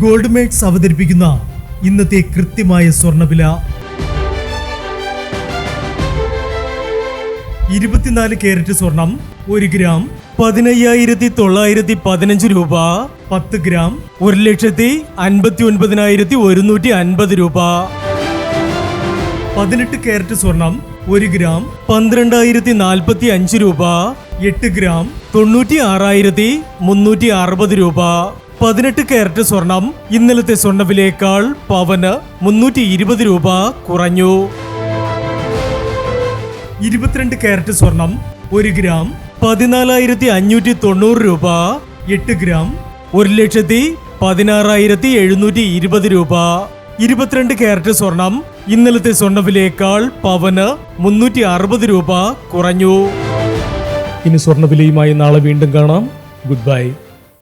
Gold mates അവതരിപ്പിക്കുന്ന ഇന്നത്തെ കൃത്യമായ സ്വർണ്ണവില. 24 കാരറ്റ് സ്വർണം 1 ഗ്രാം 15,915 രൂപ. 10 ഗ്രാം 1,59,150 രൂപ. 18 കാരറ്റ് സ്വർണം 1 ഗ്രാം 12,045 രൂപ. 8 ഗ്രാം 96,360 രൂപ. 18 കാരറ്റ് സ്വർണം ഇന്നലത്തെ സ്വർണ്ണവിലയേക്കാൾ പവന് 320 രൂപ കുറഞ്ഞു. 22 കാരറ്റ് സ്വർണം 1 ഗ്രാം 14,590 രൂപ. 8 ഗ്രാം 1,16,720 രൂപ. 22 കാരറ്റ് സ്വർണം ഇന്നലത്തെ സ്വർണ്ണവിലയേക്കാൾ പവന് 360 രൂപ കുറഞ്ഞു. ഇനി സ്വർണ്ണവിലയുമായി നാളെ വീണ്ടും കാണാം. Good bye.